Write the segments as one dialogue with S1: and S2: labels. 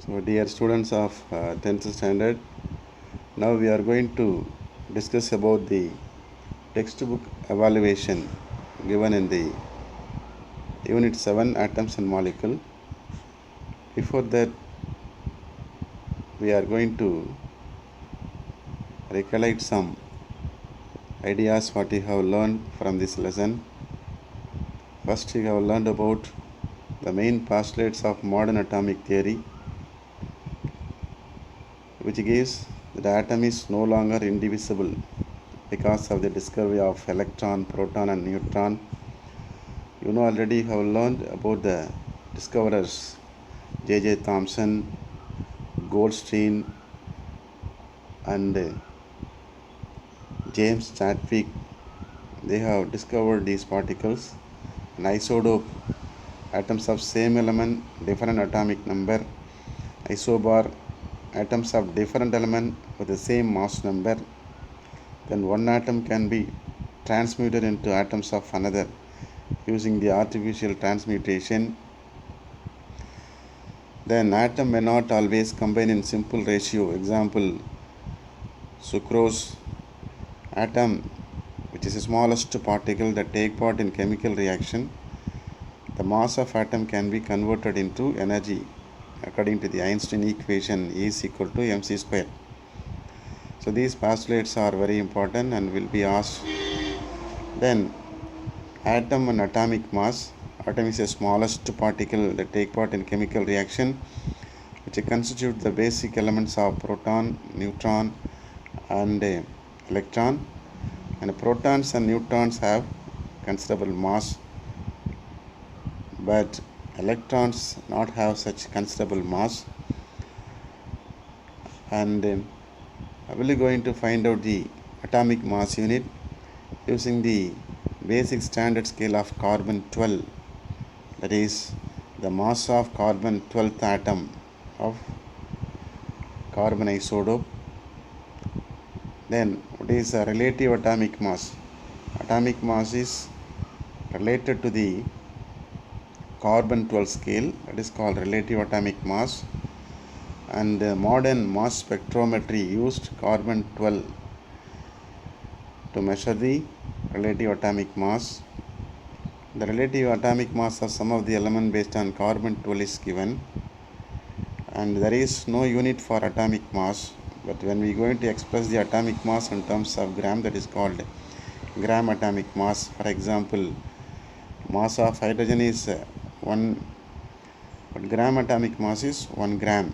S1: So, dear students of 10th standard, now we are going to discuss about the textbook evaluation given in the Unit 7 Atoms and Molecule. Before that, we are going to recollect some ideas what we have learned from this lesson. First, we have learned about the main postulates of modern atomic theory, which gives that the atom is no longer indivisible because of the discovery of electron, proton and neutron. You know already have learned about the discoverers J.J. Thomson, Goldstein and James Chadwick. They have discovered these particles, an isotope, atoms of same element, different atomic number, isobar, atoms of different element with the same mass number. Then one atom can be transmuted into atoms of another using the artificial transmutation. Then atom may not always combine in simple ratio. Example, sucrose atom, which is the smallest particle that take part in chemical reaction. The mass of atom can be converted into energy according to the Einstein equation, E is equal to mc square. So these postulates are very important and will be asked. Then atom and atomic mass. Atom is the smallest particle that take part in chemical reaction, which constitute the basic elements of proton, neutron and electron. And protons and neutrons have considerable mass, but electrons not have such considerable mass. And I will be going to find out the atomic mass unit using the basic standard scale of carbon 12, that is the mass of carbon 12th atom of carbon isotope. Then what is a relative atomic mass? Atomic mass is related to the carbon 12 scale, that is called relative atomic mass. And modern mass spectrometry used carbon 12 to measure the relative atomic mass. The relative atomic mass of some of the elements based on carbon 12 is given, and there is no unit for atomic mass, but when we are going to express the atomic mass in terms of gram, that is called gram atomic mass. For example, mass of hydrogen is 1, but gram atomic mass is 1 gram.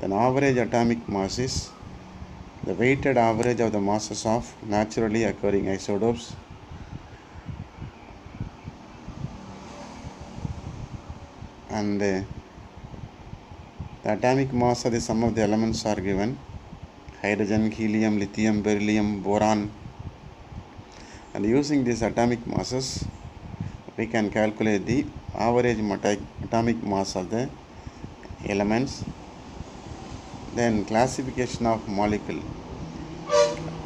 S1: Then average atomic mass is the weighted average of the masses of naturally occurring isotopes. And the atomic mass of the sum of the elements are given: hydrogen, helium, lithium, beryllium, boron. And using these atomic masses, we can calculate the average atomic mass of the elements. Then classification of molecule.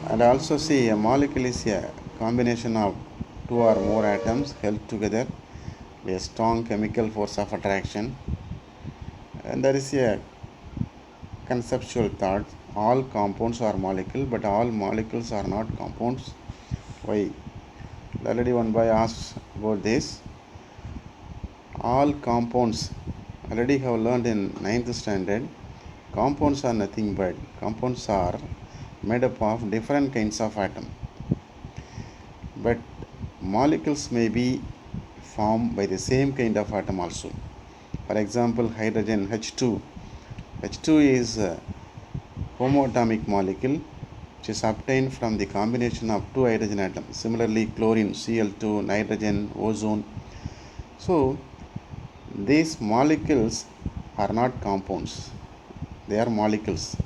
S1: And also see, a molecule is a combination of two or more atoms held together by a strong chemical force of attraction. And there is a conceptual thought: all compounds are molecules, but all molecules are not compounds. Why? Already one boy asked about this. All compounds, already have learned in 9th standard, compounds are nothing but compounds are made up of different kinds of atom, but molecules may be formed by the same kind of atom also. For example, hydrogen H2. H2 is a homoatomic molecule which is obtained from the combination of two hydrogen atoms. Similarly, chlorine, Cl2, nitrogen, ozone. So these molecules are not compounds, they are molecules.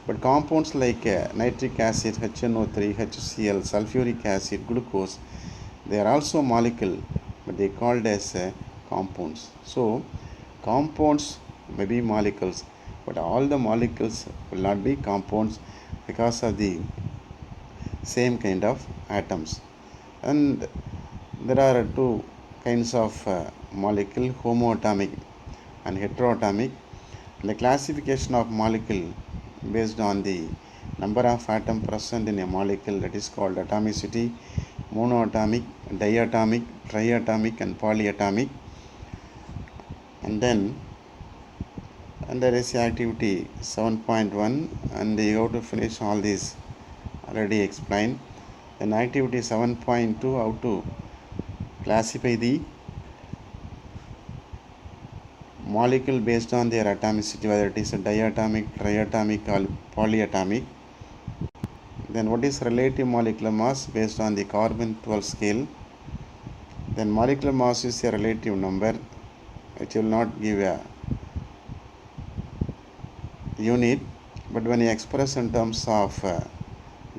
S1: But compounds like nitric acid, HNO3, HCl, sulfuric acid, glucose, they are also molecule, but they are called as compounds. So compounds may be molecules, but all the molecules will not be compounds because of the same kind of atoms. And there are two kinds of molecule: homoatomic and heteroatomic. The classification of molecule based on the number of atoms present in a molecule, that is called atomicity, monoatomic, diatomic, triatomic and polyatomic. And then there is activity 7.1, and you have to finish all these already explained. Then activity 7.2, how to classify the molecule based on their atomicity, whether it is a diatomic, triatomic or polyatomic. Then what is relative molecular mass based on the carbon 12 scale. Then molecular mass is a relative number which will not give a unit, but when you express in terms of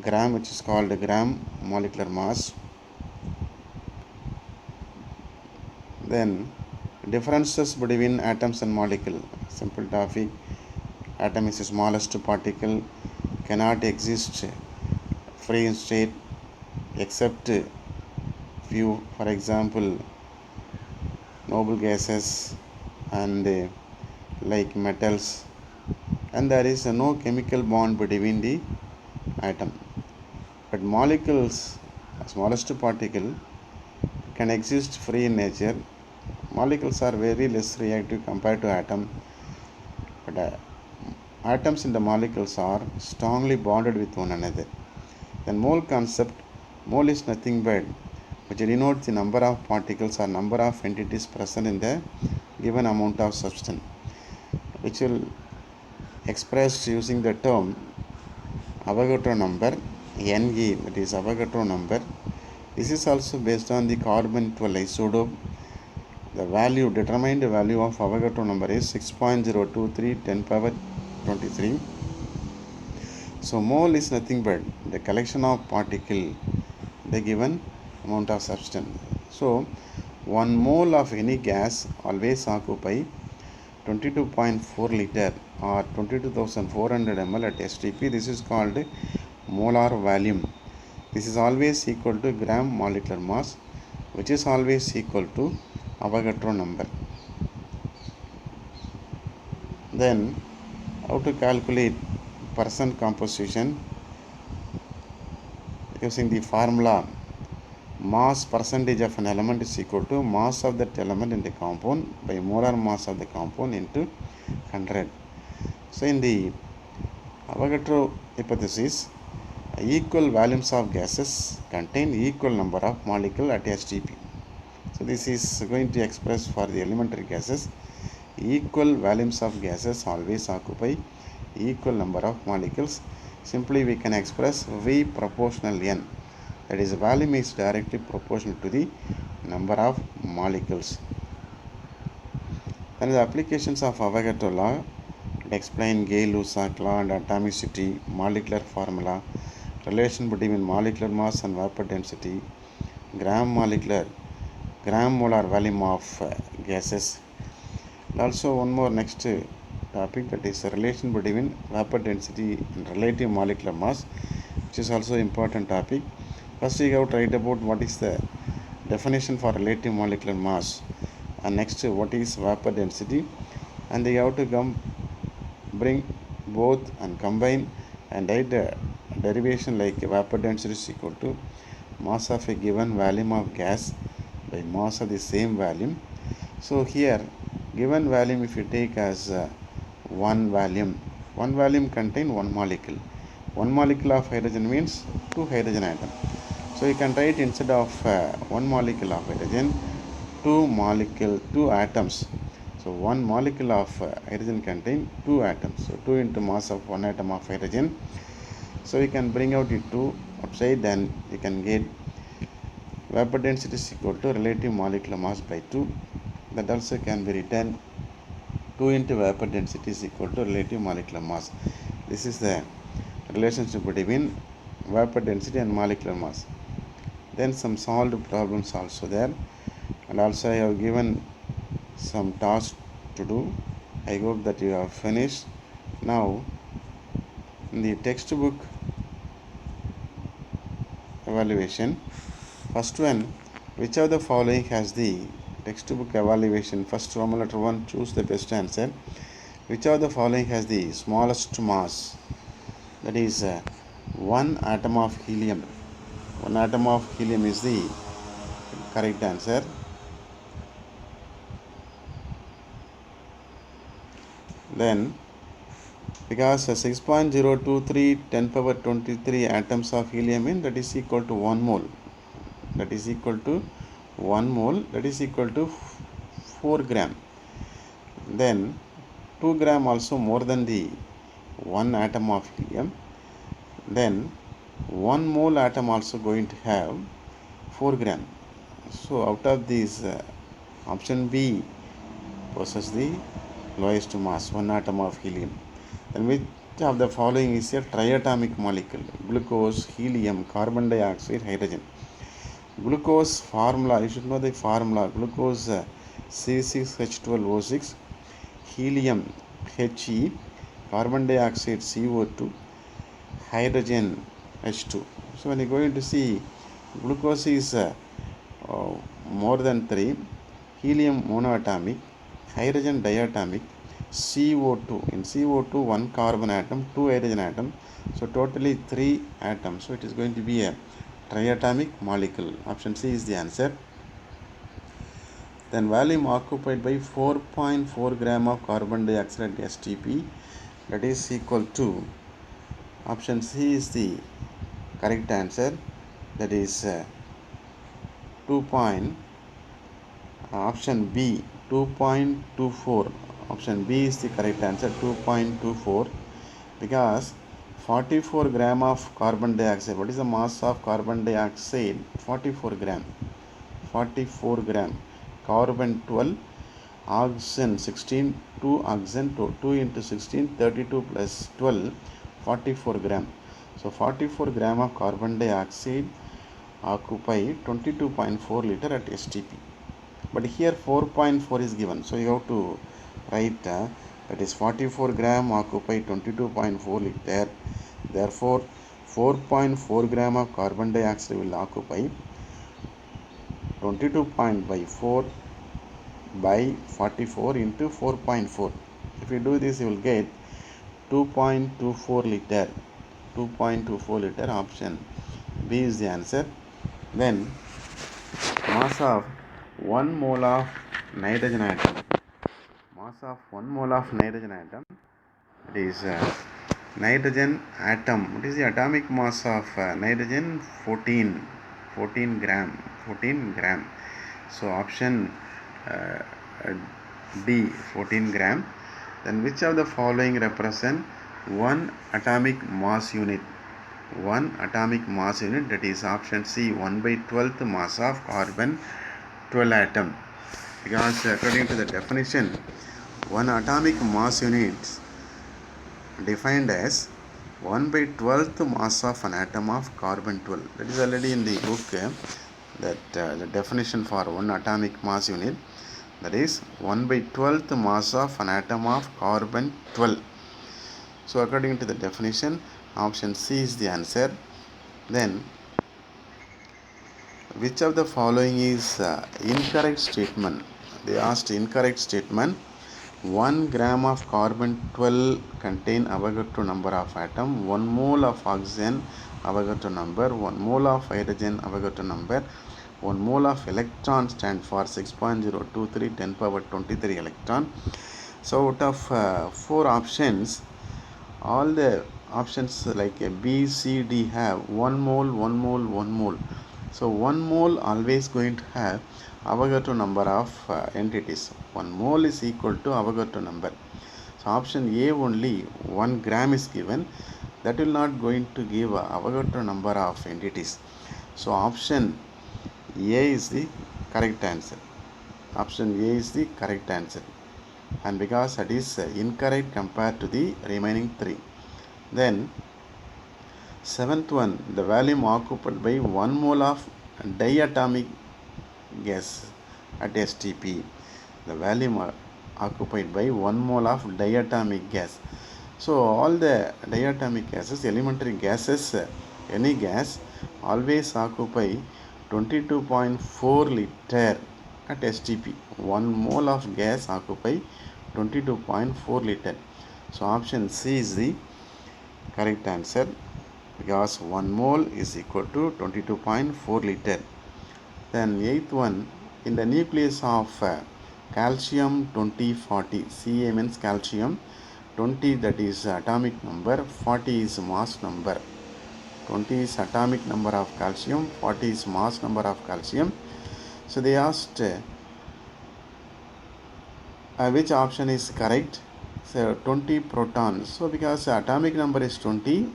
S1: gram, which is called gram molecular mass. Then differences between atoms and molecule. Simple topic. Atom is the smallest particle, cannot exist free in state except few, for example noble gases and like metals, and there is no chemical bond between the atom. But molecules, smallest particle, can exist free in nature. Molecules are very less reactive compared to atom, but atoms in the molecules are strongly bonded with one another. Then mole concept, mole is nothing but which denotes the number of particles or number of entities present in the given amount of substance, which will expressed using the term Avogadro number, Ne, that is Avogadro number. This is also based on the carbon 12 isotope. The value, determined value of Avogadro number is 6.023 10 power 23. So mole is nothing but the collection of particle, the given amount of substance. So 1 mole of any gas always occupy 22.4 liter or 22,400 ml at STP. This is called molar volume. This is always equal to gram molecular mass, which is always equal to Avogadro number. Then how to calculate percent composition using the formula mass percentage of an element is equal to mass of that element in the compound by molar mass of the compound into 100. So in the Avogadro hypothesis, equal volumes of gases contain equal number of molecules at STP. So this is going to express for the elementary gases. Equal volumes of gases always occupy equal number of molecules. Simply we can express V proportional N. That is, volume is directly proportional to the number of molecules. Then the applications of Avogadro law explain Gay-Lussac law and atomicity, molecular formula, relation between molecular mass and vapor density, gram molar volume of gases. And also one more next topic, that is the relation between vapor density and relative molecular mass, which is also important topic. First we have to write about what is the definition for relative molecular mass, and next what is vapor density, and they have to bring both and combine and write the derivation like vapor density is equal to mass of a given volume of gas by mass of the same volume. So here given volume, if you take as one volume contain one molecule. One molecule of hydrogen means two hydrogen atoms. So you can write instead of one molecule of hydrogen, two atoms. So one molecule of hydrogen contain two atoms. So 2 into mass of one atom of hydrogen. So you can bring out the 2 outside, then you can get vapor density is equal to relative molecular mass by 2. That also can be written 2 into vapor density is equal to relative molecular mass. This is the relationship between vapor density and molecular mass. Then some solved problems also there, and also I have given some tasks to do. I hope that you have finished. Now in the textbook evaluation, first one, which of the following has the textbook evaluation? First Roman letter 1, choose the best answer. Which of the following has the smallest mass? That is one atom of helium. One atom of helium is the correct answer. Then, because 6.023 10 power 23 atoms of helium in, that is equal to 1 mole. That is equal to 1 mole. That is equal to 4 gram. Then 2 gram also more than the 1 atom of helium. Then 1 mole atom also going to have 4 gram. So out of these, option B possesses the lowest mass, 1 atom of helium. Then which of the following is a triatomic molecule? Glucose, helium, carbon dioxide, hydrogen. Glucose formula, you should know the formula. Glucose C6H12O6, helium He, carbon dioxide CO2, hydrogen H2. So when you are going to see, glucose is more than 3, helium monoatomic, hydrogen diatomic, CO2. In CO2, 1 carbon atom, 2 hydrogen atom. So totally 3 atoms. So it is going to be a triatomic molecule. Option C is the answer. Then volume occupied by 4.4 gram of carbon dioxide STP, that is equal to, option C is the correct answer. That is 2. Option B 2.24. Option B is the correct answer, 2.24, because 44 gram of carbon dioxide. What is the mass of carbon dioxide? 44 gram. 44 gram. Carbon 12, oxygen 16, 2 oxygen 2 into 16, 32 plus 12, 44 gram. So 44 gram of carbon dioxide occupy 22.4 liter at STP. But here 4.4 is given, so you have to write that is 44 gram occupy 22.4 liter. Therefore 4.4 gram of carbon dioxide will occupy 22.4 by 44 into 4.4. If you do this, you will get 2.24 liter. 2.24 liter. Option B is the answer. Then mass of 1 mole of nitrogen atom. Mass of 1 mole of nitrogen atom, it is nitrogen atom. What is the atomic mass of nitrogen? 14 gram. So option D, 14 gram. Then which of the following represent one atomic mass unit? One atomic mass unit, that is option C, 1/12th mass of carbon 12 atom. Because according to the definition, one atomic mass unit defined as 1/12th mass of an atom of carbon 12. That is already in the book, the definition for one atomic mass unit, that is 1/12th mass of an atom of carbon 12. So according to the definition, option C is the answer. Then which of the following is incorrect statement? They asked incorrect statement. 1 gram of carbon 12 contain Avogadro number of atom, 1 mole of oxygen Avogadro number, 1 mole of hydrogen Avogadro number, 1 mole of electron stand for 6.023 10 power 23 electron. So out of 4 options, all the options like B, C, D have 1 mole, 1 mole, 1 mole. So 1 mole always going to have Avogadro number of entities. 1 mole is equal to Avogadro number. So option A only 1 gram is given. That will not going to give Avogadro number of entities. So option A is the correct answer. Option A is the correct answer. And because that is incorrect compared to the remaining 3. Then 7th one, the volume occupied by 1 mole of diatomic gas at STP. The volume occupied by 1 mole of diatomic gas. So all the diatomic gases, elementary gases, any gas always occupy 22.4 liter at STP. 1 mole of gas occupy 22.4 liter. So option C is the correct answer, because 1 mole is equal to 22.4 liter. Then 8th one, in the nucleus of calcium 2040, Ca means calcium, 20 that is atomic number, 40 is mass number. 20 is atomic number of calcium, 40 is mass number of calcium. So they asked which option is correct. So 20 protons. So because atomic number is 20,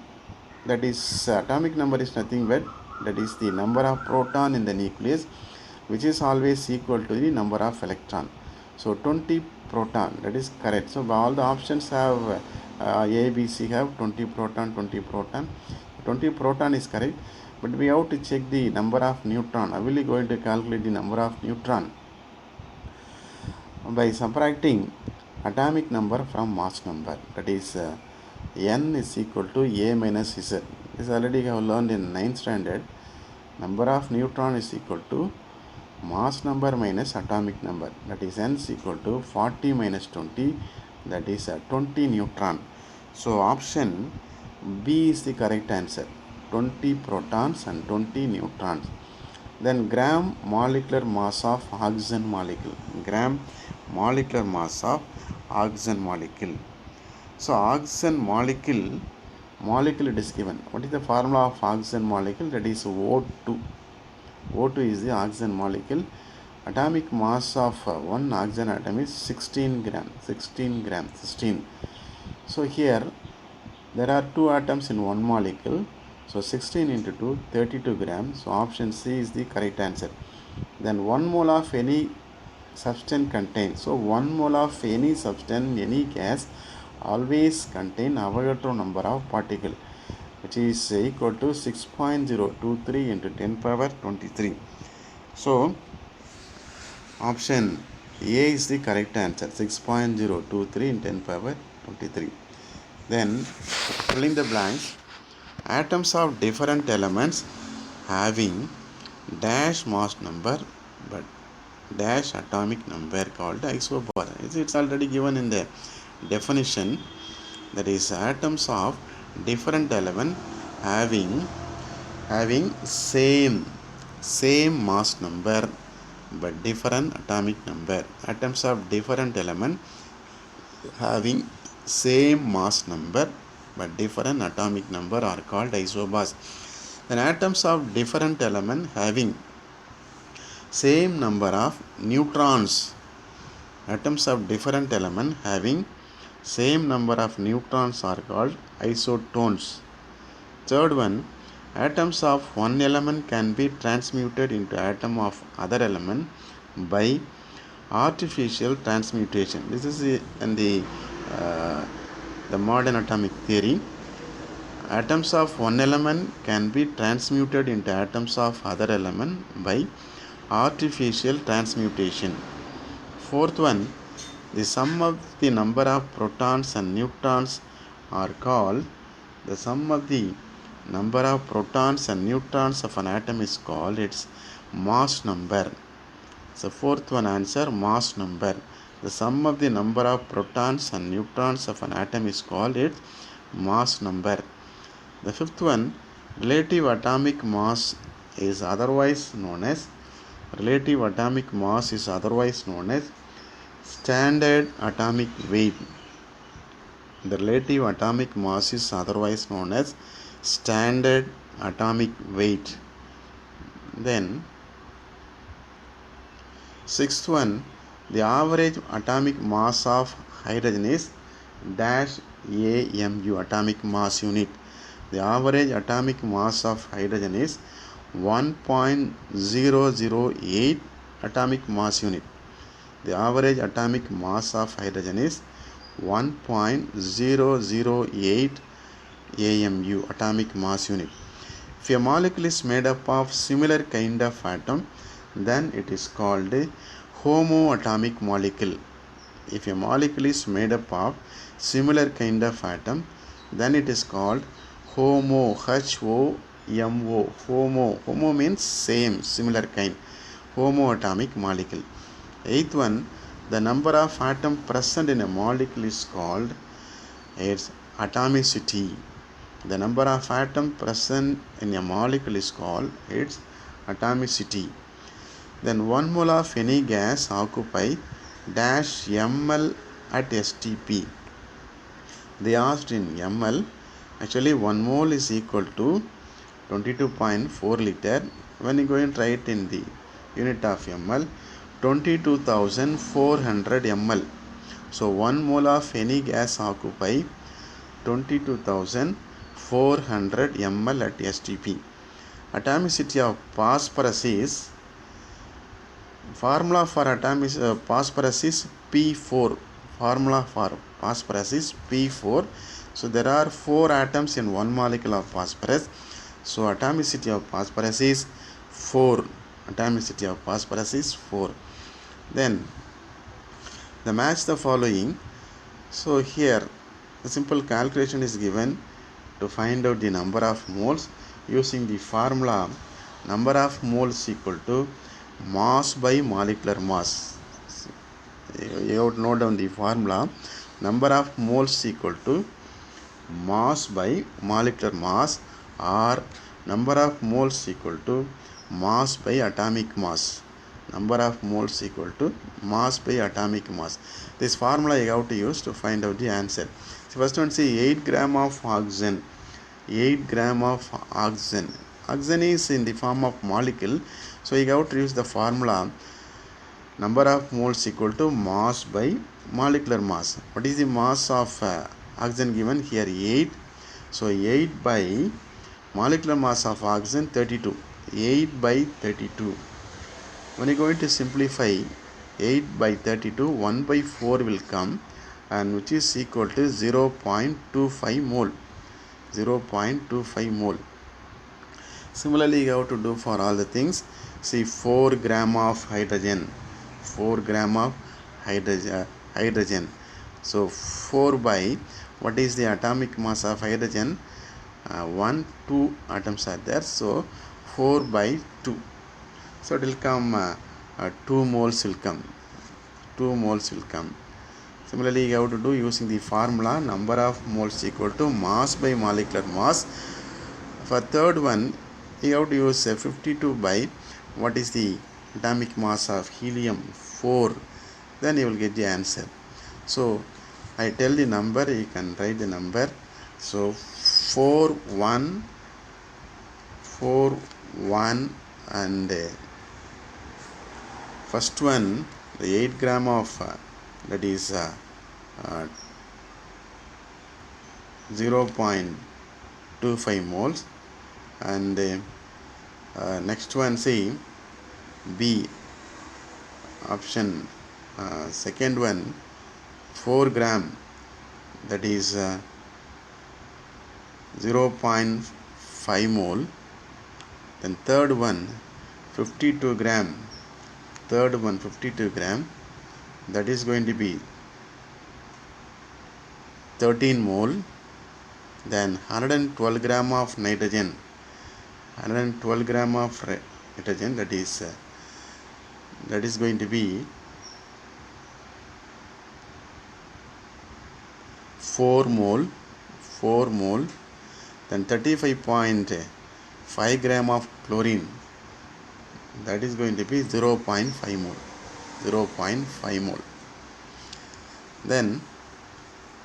S1: that is atomic number is nothing but that is the number of proton in the nucleus, which is always equal to the number of electron. So 20 proton, that is correct. So all the options have A, B, C have 20 proton, 20 proton. 20 proton is correct, but we have to check the number of neutron. How will you going to calculate the number of neutron? By subtracting atomic number from mass number, that is n is equal to a minus z. This already we have learned in 9th standard. Number of neutron is equal to mass number minus atomic number, that is n is equal to 40 minus 20, that is 20 neutron. So option B is the correct answer, 20 protons and 20 neutrons. Then gram molecular mass of oxygen molecule, gram molecular mass of oxygen molecule. So oxygen molecule it is given. What is the formula of oxygen molecule? That is O2. O2 is the oxygen molecule. Atomic mass of one oxygen atom is 16 gram. 16. So here there are two atoms in one molecule. So 16 into 2, 32 grams. So option C is the correct answer. Then 1 mole of any substance contains. So 1 mole of any substance, any gas always contain Avogadro number of particle, which is equal to 6.023 into 10 power 23. So option A is the correct answer, 6.023 in 10 power 23. Then filling the blanks, atoms of different elements having dash mass number but dash atomic number called isobar. It's already given in the definition, that is atoms of different element having same mass number but different atomic number. Atoms of different element having same mass number but different atomic number are called isobars. Then atoms of different element having same number of neutrons, atoms of different element having same number of neutrons are called isotones. Third one, atoms of one element can be transmuted into atom of other element by artificial transmutation. This is in the modern atomic theory. Atoms of one element can be transmuted into atoms of other element by artificial transmutation. Fourth one, the sum of the number of protons and neutrons are called, the sum of the number of protons and neutrons of an atom is called its mass number. So fourth one answer, mass number. The sum of the number of protons and neutrons of an atom is called its mass number. The fifth one, relative atomic mass is otherwise known as standard atomic weight. The relative atomic mass is otherwise known as standard atomic weight. Then sixth one, the average atomic mass of hydrogen is dash AMU, atomic mass unit. The average atomic mass of hydrogen is 1.008 atomic mass unit. The average atomic mass of hydrogen is 1.008 AMU, atomic mass unit. If a molecule is made up of similar kind of atom, then it is called a homoatomic molecule. If a molecule is made up of similar kind of atom, then it is called homo, H-O-M-O, homo means same, similar kind, homoatomic molecule. Eighth one, The number of atoms present in a molecule is called its atomicity. The number of atoms present in a molecule is called its atomicity. Then 1 mole of any gas occupy dash ml at STP. They asked in ml. Actually 1 mole is equal to 22.4 liter. When you go and try it in the unit of ml, 22,400 ml. So 1 mole of any gas occupy 22,400 ml at STP. Atomicity of phosphorus is, formula for phosphorus is P4. Formula for phosphorus is P4. So there are 4 atoms in 1 molecule of phosphorus. So atomicity of phosphorus is 4. Atomicity of phosphorus is 4. Then the match the following. So here a simple calculation is given to find out the number of moles using the formula number of moles equal to mass by molecular mass. You have to note down the formula number of moles equal to mass by molecular mass, or number of moles equal to mass by atomic mass. Number of moles equal to mass by atomic mass. This formula you have to use to find out the answer. So first one, see 8 gram of oxygen. 8 gram of oxygen. Oxygen is in the form of molecule. So you have to use the formula number of moles equal to mass by molecular mass. What is the mass of oxygen given here? 8. So 8 by molecular mass of oxygen 32. 8 by 32. When you are going to simplify 8 by 32, 1 by 4 will come, and which is equal to 0.25 mole. 0.25 mole. Similarly, you have to do for all the things. See 4 gram of hydrogen. 4 gram of hydrogen. So 4 by, what is the atomic mass of hydrogen? 1, 2 atoms are there. So 4 by 2. So it will come 2 moles will come. 2 moles will come. Similarly, you have to do using the formula number of moles equal to mass by molecular mass. For third one, you have to use 52 by, what is the atomic mass of helium? 4. Then you will get the answer. So I tell the number, you can write the number. So 4 1 and first one, the 8 gram of that is 0.25 moles, and next one, see B option, second one 4 gram, that is 0.5 mole. Then third one 52 gram, third one 52 gram, that is going to be 13 mole. Then 112 gram of nitrogen, 112 gram of nitrogen, that is going to be 4 mole. Then 35.5 gram of chlorine, that is going to be 0.5 mole. 0.5 mole. Then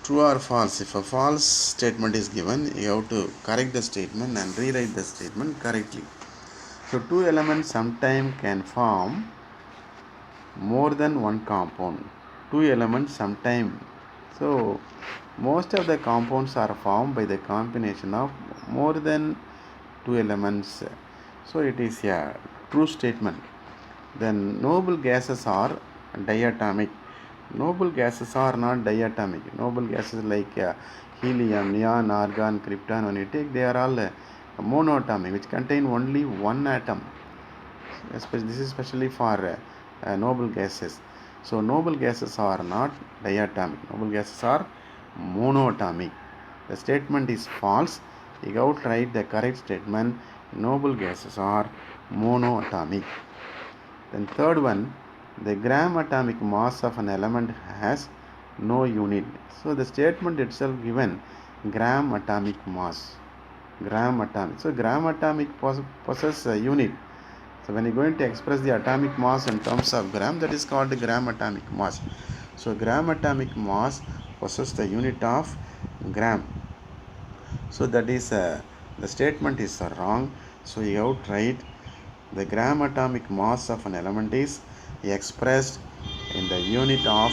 S1: true or false. If a false statement is given, you have to correct the statement and rewrite the statement correctly. So 2 elements sometimes can form more than one compound. 2 elements sometimes. So most of the compounds are formed by the combination of more than 2 elements. So it is a true statement. Then noble gases are diatomic. Noble gases are not diatomic. Noble gases like helium, neon, argon, krypton, when you take, they are all monatomic, which contain only one atom. This is especially for noble gases. So noble gases are not diatomic. Noble gases are monatomic. The statement is false. You have to write the correct statement. Noble gases are monoatomic. Then third one, the gram atomic mass of an element has no unit. So the statement itself given gram atomic mass. Gram atomic. So gram atomic possesses a unit. So when you're going to express the atomic mass in terms of gram, that is called the gram atomic mass. So gram atomic mass possesses the unit of gram. So that is the statement is wrong. So you have to write the gram atomic mass of an element is expressed in the unit of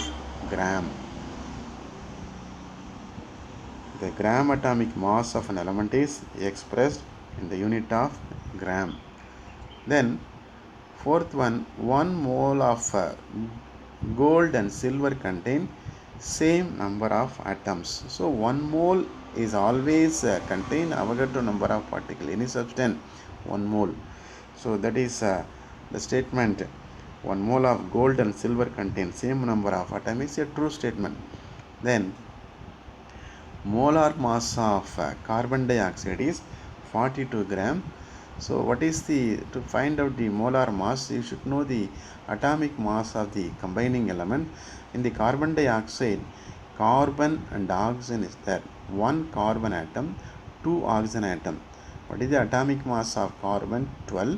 S1: gram. The gram atomic mass of an element is expressed in the unit of gram. Then fourth one, 1 mole of gold and silver contain same number of atoms. So 1 mole is always contain Avogadro number of particles. Any substance 1 mole. So that is the statement 1 mole of gold and silver contain same number of atoms is a true statement. Then molar mass of carbon dioxide is 42 gram. So what is to find out the molar mass, you should know the atomic mass of the combining element. In the carbon dioxide, carbon and oxygen is there. 1 carbon atom, 2 oxygen atom. What is the atomic mass of carbon? 12.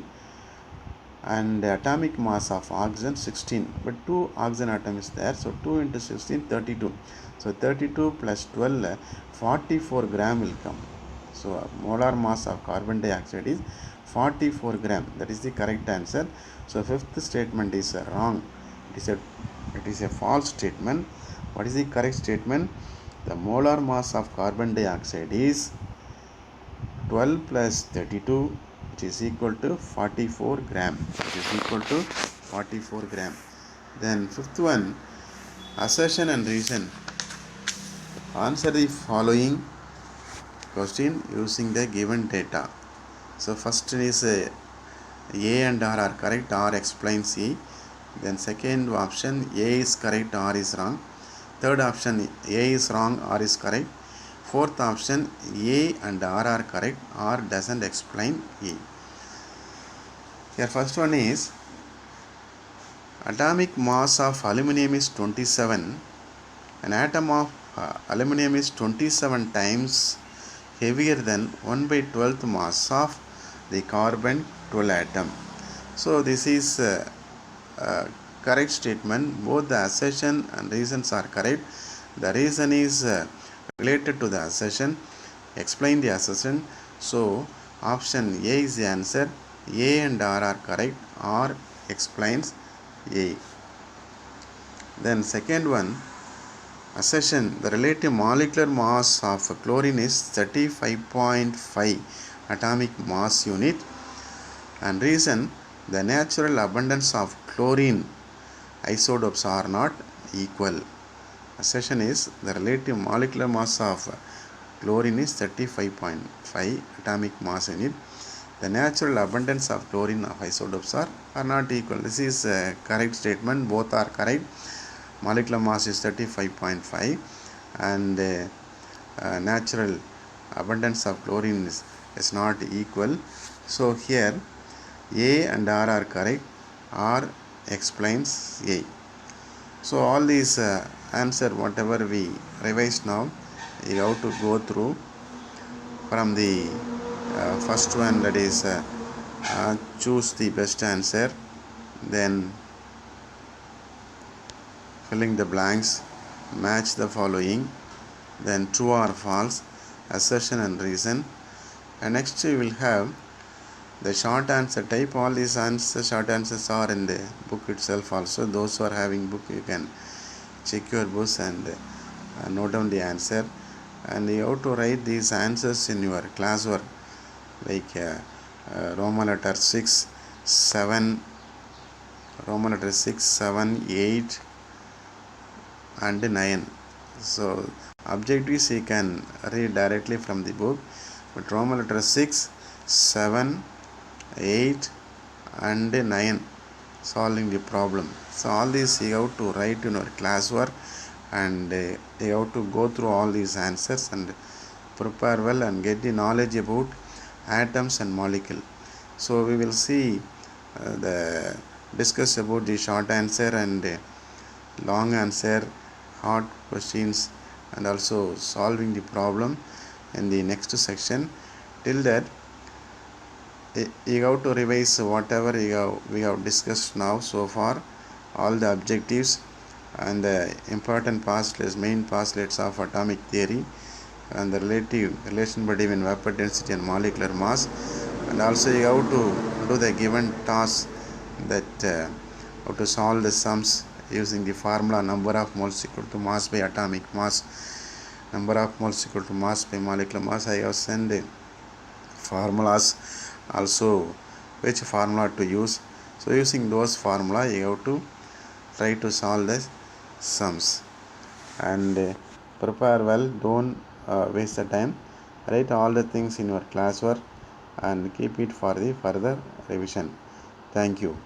S1: And the atomic mass of oxygen 16, but 2 oxygen atom is there, so 2 into 16 32. So 32 plus 12 44 gram will come. So molar mass of carbon dioxide is 44 gram. That is the correct answer. So fifth statement is wrong. It is a false statement. What is the correct statement? The molar mass of carbon dioxide is 12 plus 32, which is equal to 44 gram. Which is equal to 44 gram. Then fifth one, assertion and reason. Answer the following question using the given data. So first is A and R are correct, R explains E. Then second option, A is correct, R is wrong. Third option, A is wrong, R is correct. Fourth option, A and R are correct, R doesn't explain E. Here first one is atomic mass of aluminum is 27. An atom of aluminum is 27 times heavier than 1/12th mass of the carbon 12 atom. So this is correct statement. Both the assertion and reasons are correct. The reason is related to the assertion. Explain the assertion. So option A is the answer. A and R are correct. R explains A. Then second one, assertion, the relative molecular mass of chlorine is 35.5 atomic mass unit, and reason, the natural abundance of chlorine isotopes are not equal. Assertion is the relative molecular mass of chlorine is 35.5 atomic mass unit. The natural abundance of chlorine of isotopes are not equal. This is a correct statement. Both are correct. Molecular mass is 35.5 and natural abundance of chlorine is not equal. So here A and R are correct. R explains A. So all these answer whatever we revised now, you have to go through from the first one, that is choose the best answer, then filling the blanks, match the following, then true or false, assertion and reason. And next we will have the short answer type. All these short answers are in the book itself also. Those who are having book, you can check your books and note down the answer. And you have to write these answers in your classwork, like Roman letter 6, 7, Roman letter 6, 7, 8 and 9. So objectives you can read directly from the book, but Roman letter 6, 7, 8 and 9 solving the problem. So all these you have to write in your classwork, and you have to go through all these answers and prepare well and get the knowledge about atoms and molecule. So we will see the discuss about the short answer and long answer, hard questions, and also solving the problem in the next section. Till that, you have to revise whatever we have discussed now so far, all the objectives and the important postulates, main postulates of atomic theory, and the relative relation between vapor density and molecular mass. And also you have to do the given task, that how to solve the sums using the formula number of moles equal to mass by atomic mass, number of moles equal to mass by molecular mass. I have sent the formulas also, which formula to use. So using those formula you have to try to solve the sums, and prepare well. Don't waste the time. Write all the things in your classwork and keep it for the further revision. Thank you.